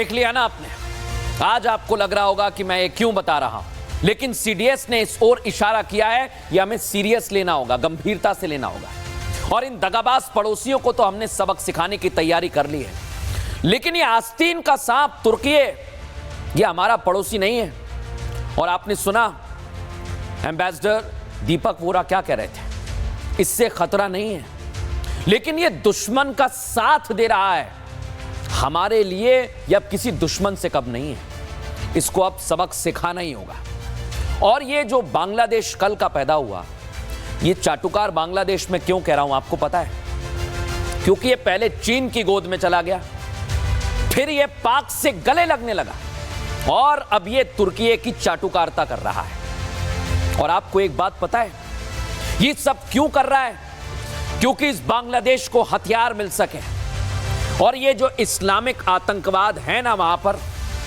देख लिया ना आपने। आज आपको लग रहा होगा कि मैं ये क्यों बता रहा हूं, लेकिन सीडीएस ने इस ओर इशारा किया है। ये हमें सीरियस लेना होगा, गंभीरता से लेना होगा। और इन दगाबाज पड़ोसियों को तो हमने सबक सिखाने की तैयारी कर ली है, लेकिन ये आस्तीन का सांप तुर्की, ये हमारा पड़ोसी नहीं है। और आपने सुना एम्बेसडर दीपक वोरा क्या कह रहे थे, इससे खतरा नहीं है, लेकिन ये दुश्मन का साथ दे रहा है। हमारे लिए यह अब किसी दुश्मन से कम नहीं है, इसको अब सबक सिखाना ही होगा। और ये जो बांग्लादेश कल का पैदा हुआ, ये चाटुकार बांग्लादेश में क्यों कह रहा हूं आपको पता है? क्योंकि ये पहले चीन की गोद में चला गया, फिर ये पाक से गले लगने लगा, और अब ये तुर्की की चाटुकारिता कर रहा है। और आपको एक बात पता है, ये सब क्यों कर रहा है? क्योंकि इस बांग्लादेश को हथियार मिल सके, और ये जो इस्लामिक आतंकवाद है ना वहां पर,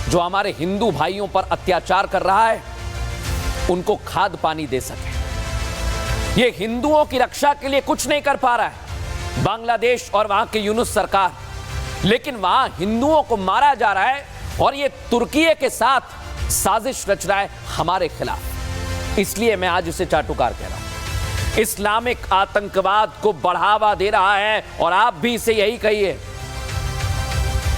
जो हमारे हिंदू भाइयों पर अत्याचार कर रहा है, उनको खाद पानी दे सके। ये हिंदुओं की रक्षा के लिए कुछ नहीं कर पा रहा है बांग्लादेश और वहां की यूनुस सरकार, लेकिन वहां हिंदुओं को मारा जा रहा है, और ये तुर्की के साथ साजिश रच रहा है हमारे खिलाफ। इसलिए मैं आज उसे चाटुकार कह रहा हूं, इस्लामिक आतंकवाद को बढ़ावा दे रहा है। और आप भी इसे यही कहिए,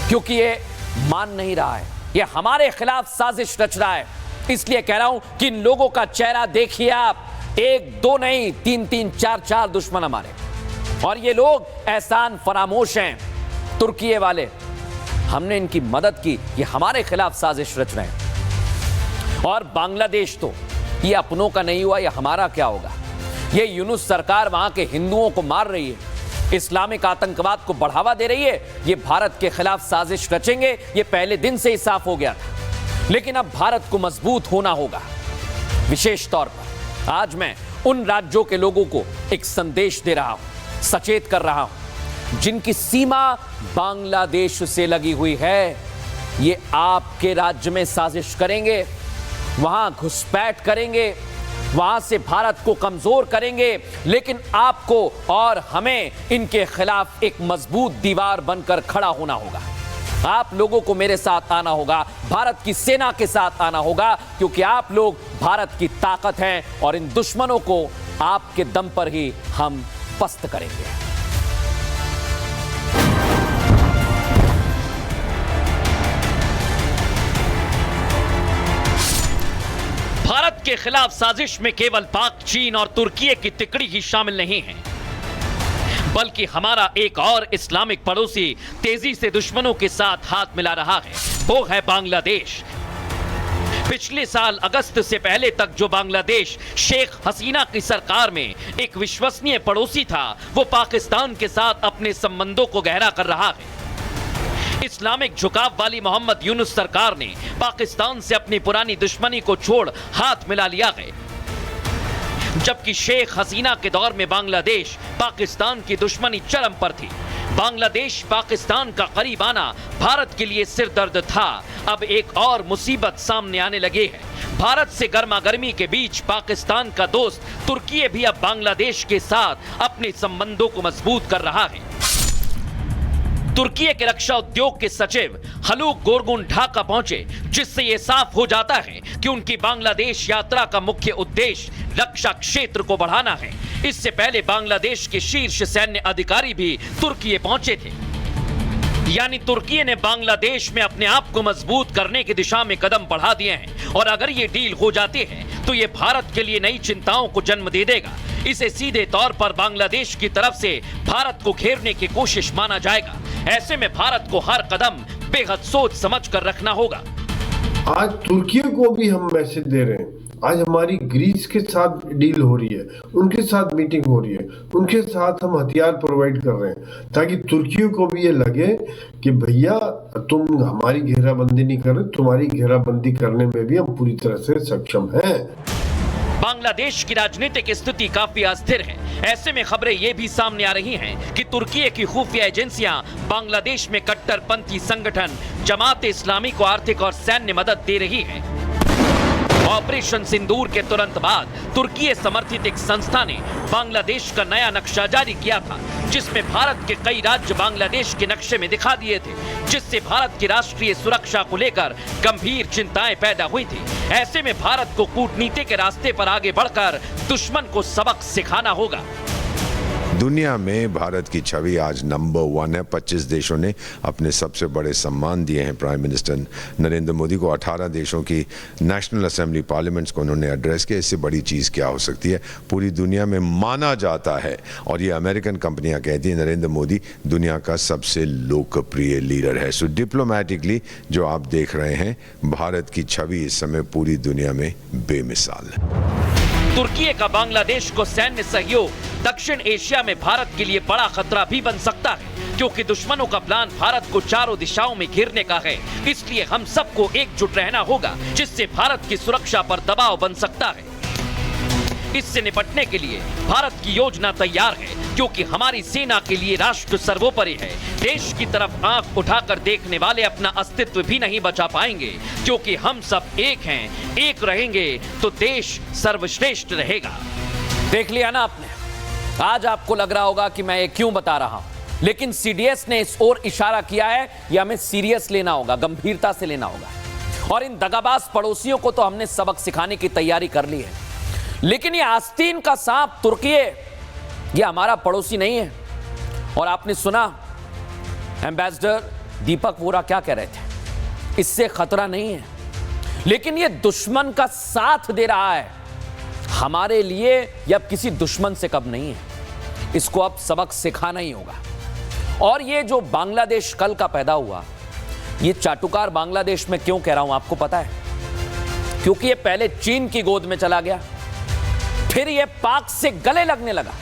क्योंकि ये मान नहीं रहा है, ये हमारे खिलाफ साजिश रच रहा है। इसलिए कह रहा हूं कि इन लोगों का चेहरा देखिए आप, एक दो नहीं, तीन तीन चार चार दुश्मन हमारे। और ये लोग एहसान फरामोश हैं, तुर्की वाले। हमने इनकी मदद की, ये हमारे खिलाफ साजिश रच रहे हैं। और बांग्लादेश तो ये अपनों का नहीं हुआ, ये हमारा क्या होगा? ये यूनुस सरकार वहां के हिंदुओं को मार रही है, इस्लामिक आतंकवाद को बढ़ावा दे रही है, ये भारत के खिलाफ साजिश रचेंगे। ये पहले दिन से ही साफ हो गया था, लेकिन अब भारत को मजबूत होना होगा। विशेष तौर पर आज मैं उन राज्यों के लोगों को एक संदेश दे रहा हूं, सचेत कर रहा हूं, जिनकी सीमा बांग्लादेश से लगी हुई है। ये आपके राज्य में साजिश करेंगे, वहां घुसपैठ करेंगे, वहां से भारत को कमजोर करेंगे, लेकिन आपको और हमें इनके खिलाफ एक मजबूत दीवार बनकर खड़ा होना होगा। आप लोगों को मेरे साथ आना होगा, भारत की सेना के साथ आना होगा, क्योंकि आप लोग भारत की ताकत हैं, और इन दुश्मनों को आपके दम पर ही हम पस्त करेंगे। भारत के खिलाफ साजिश में केवल पाक, चीन और तुर्की की तिकड़ी ही शामिल नहीं है, बल्कि हमारा एक और इस्लामिक पड़ोसी तेजी से दुश्मनों के साथ हाथ मिला रहा है, वो है बांग्लादेश। पिछले साल अगस्त से पहले तक जो बांग्लादेश शेख हसीना की सरकार में एक विश्वसनीय पड़ोसी था, वो पाकिस्तान के साथ अपने संबंधों को गहरा कर रहा है। इस्लामिक झुकाव वाली मोहम्मद यूनुस सरकार ने पाकिस्तान से अपनी पुरानी दुश्मनी को छोड़ हाथ मिला लिया है, जबकि शेख हसीना के दौर में बांग्लादेश पाकिस्तान की दुश्मनी चरम पर थी। बांग्लादेश पाकिस्तान का करीब आना भारत के लिए सिर दर्द था। अब एक और मुसीबत सामने आने लगी है। भारत से गर्मा गर्मी के बीच पाकिस्तान का दोस्त तुर्की भी अब बांग्लादेश के साथ अपने संबंधों को मजबूत कर रहा है। तुर्की के रक्षा उद्योग के सचिव हलूक गोरगुन ढाका पहुंचे, जिससे यह साफ हो जाता है कि उनकी बांग्लादेश यात्रा का मुख्य उद्देश्य रक्षा क्षेत्र को बढ़ाना है। इससे पहले बांग्लादेश के शीर्ष सैन्य अधिकारी भी तुर्की पहुंचे थे। यानी तुर्की ने बांग्लादेश में अपने आप को मजबूत करने की दिशा में कदम बढ़ा दिए हैं, और अगर ये डील हो जाती है तो ये भारत के लिए नई चिंताओं को जन्म दे देगा। इसे सीधे तौर पर बांग्लादेश की तरफ से भारत को घेरने की कोशिश माना जाएगा। ऐसे में भारत को हर कदम बेहद सोच समझ कर रखना होगा। आज तुर्की को भी हम मैसेज दे रहे हैं। आज हमारी ग्रीस के साथ डील हो रही है, उनके साथ मीटिंग हो रही है, उनके साथ हम हथियार प्रोवाइड कर रहे हैं, ताकि तुर्की को भी ये लगे कि भैया तुम हमारी घेराबंदी नहीं कर रहे, तुम्हारी घेराबंदी करने में भी हम पूरी तरह से सक्षम हैं। बांग्लादेश की राजनीतिक स्थिति काफी अस्थिर है। ऐसे में खबरें ये भी सामने आ रही हैं कि तुर्की की खुफिया एजेंसियां बांग्लादेश में कट्टरपंथी संगठन जमात इस्लामी को आर्थिक और सैन्य मदद दे रही है। ऑपरेशन सिंदूर के तुरंत बाद तुर्की समर्थित एक संस्था ने बांग्लादेश का नया नक्शा जारी किया था, जिसमें भारत के कई राज्य बांग्लादेश के नक्शे में दिखा दिए थे, जिससे भारत की राष्ट्रीय सुरक्षा को लेकर गंभीर चिंताएं पैदा हुई थी। ऐसे में भारत को कूटनीति के रास्ते पर आगे बढ़कर दुश्मन को सबक सिखाना होगा। दुनिया में भारत की छवि आज नंबर 1 है। 25 देशों ने अपने सबसे बड़े सम्मान दिए हैं प्राइम मिनिस्टर नरेंद्र मोदी को। 18 देशों की नेशनल असेंबली पार्लियामेंट्स को उन्होंने एड्रेस किया। इससे बड़ी चीज़ क्या हो सकती है। पूरी दुनिया में माना जाता है और ये अमेरिकन कंपनियां कहती हैं नरेंद्र मोदी दुनिया का सबसे लोकप्रिय लीडर है। सो डिप्लोमेटिकली जो आप देख रहे हैं, भारत की छवि इस समय पूरी दुनिया में बेमिसाल है। तुर्की का बांग्लादेश को सैन्य सहयोग दक्षिण एशिया में भारत के लिए बड़ा खतरा भी बन सकता है, क्योंकि दुश्मनों का प्लान भारत को चारों दिशाओं में घेरने का है। इसलिए हम सबको एकजुट रहना होगा, जिससे भारत की सुरक्षा पर दबाव बन सकता है। इससे निपटने के लिए भारत की योजना तैयार है, क्योंकि हमारी सेना के लिए राष्ट्र सर्वोपरि है। देश की तरफ आंख उठाकर देखने वाले अपना अस्तित्व भी नहीं बचा पाएंगे, क्योंकि हम सब एक हैं। एक रहेंगे तो देश सर्वश्रेष्ठ रहेगा। देख लिया ना आपने। आज आपको लग रहा होगा कि मैं ये क्यों बता रहा हूं, लेकिन सीडीएस ने इस ओर इशारा किया है। यह हमें सीरियस लेना होगा, गंभीरता से लेना होगा। और इन दगाबाज पड़ोसियों को तो हमने सबक सिखाने की तैयारी कर ली है। लेकिन ये आस्तीन का सांप तुर्की ये हमारा पड़ोसी नहीं है। और आपने सुना एम्बेसडर दीपक वोरा क्या कह रहे थे, इससे खतरा नहीं है, लेकिन ये दुश्मन का साथ दे रहा है। हमारे लिए ये अब किसी दुश्मन से कम नहीं है। इसको अब सबक सिखाना ही होगा। और ये जो बांग्लादेश कल का पैदा हुआ, ये चाटुकार बांग्लादेश में क्यों कह रहा हूं आपको पता है? क्योंकि ये पहले चीन की गोद में चला गया, फिर ये पाक से गले लगने लगा,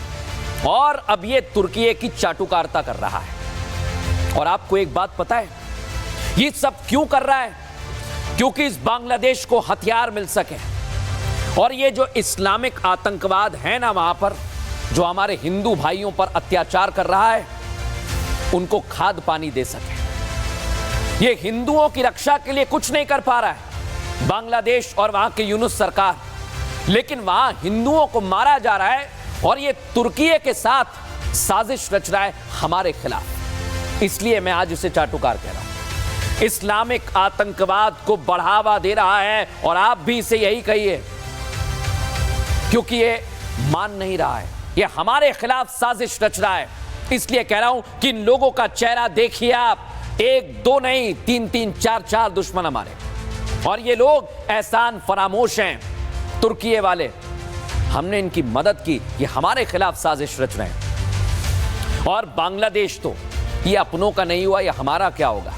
और अब ये तुर्की की चाटुकारिता कर रहा है। और आपको एक बात पता है, ये सब क्यों कर रहा है? क्योंकि इस बांग्लादेश को हथियार मिल सके, और ये जो इस्लामिक आतंकवाद है ना वहां पर, जो हमारे हिंदू भाइयों पर अत्याचार कर रहा है, उनको खाद पानी दे सके। ये हिंदुओं की रक्षा के लिए कुछ नहीं कर पा रहा है बांग्लादेश और वहां की यूनुस सरकार, लेकिन वहां हिंदुओं को मारा जा रहा है, और ये तुर्की के साथ साजिश रच रहा है हमारे खिलाफ। इसलिए मैं आज उसे चाटुकार कह रहा हूं। इस्लामिक आतंकवाद को बढ़ावा दे रहा है, और आप भी इसे यही कहिए, क्योंकि ये मान नहीं रहा है, ये हमारे खिलाफ साजिश रच रहा है। इसलिए कह रहा हूं कि इन लोगों का चेहरा देखिए आप, 1 2 नहीं 3 3 4 4 दुश्मन हमारे, और ये लोग एहसान फरामोश हैं तुर्की वाले। हमने इनकी मदद की, ये हमारे खिलाफ साजिश रच रहे हैं। और बांग्लादेश तो ये अपनों का नहीं हुआ, ये हमारा क्या होगा?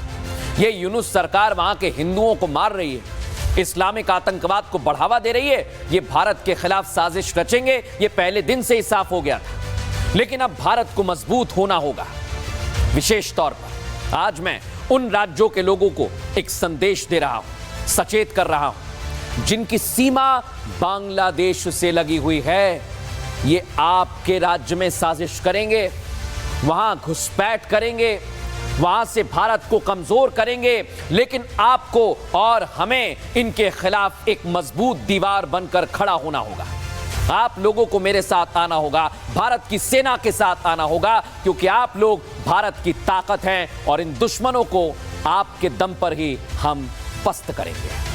ये यूनुस सरकार वहां के हिंदुओं को मार रही है, इस्लामिक आतंकवाद को बढ़ावा दे रही है, ये भारत के खिलाफ साजिश रचेंगे। ये पहले दिन से ही साफ हो गया था, लेकिन अब भारत को मजबूत होना होगा। विशेष तौर पर आज मैं उन राज्यों के लोगों को एक संदेश दे रहा हूं, सचेत कर रहा हूं, जिनकी सीमा बांग्लादेश से लगी हुई है। ये आपके राज्य में साजिश करेंगे, वहां घुसपैठ करेंगे, वहां से भारत को कमजोर करेंगे, लेकिन आपको और हमें इनके खिलाफ एक मजबूत दीवार बनकर खड़ा होना होगा। आप लोगों को मेरे साथ आना होगा, भारत की सेना के साथ आना होगा, क्योंकि आप लोग भारत की ताकत हैं, और इन दुश्मनों को आपके दम पर ही हम पस्त करेंगे।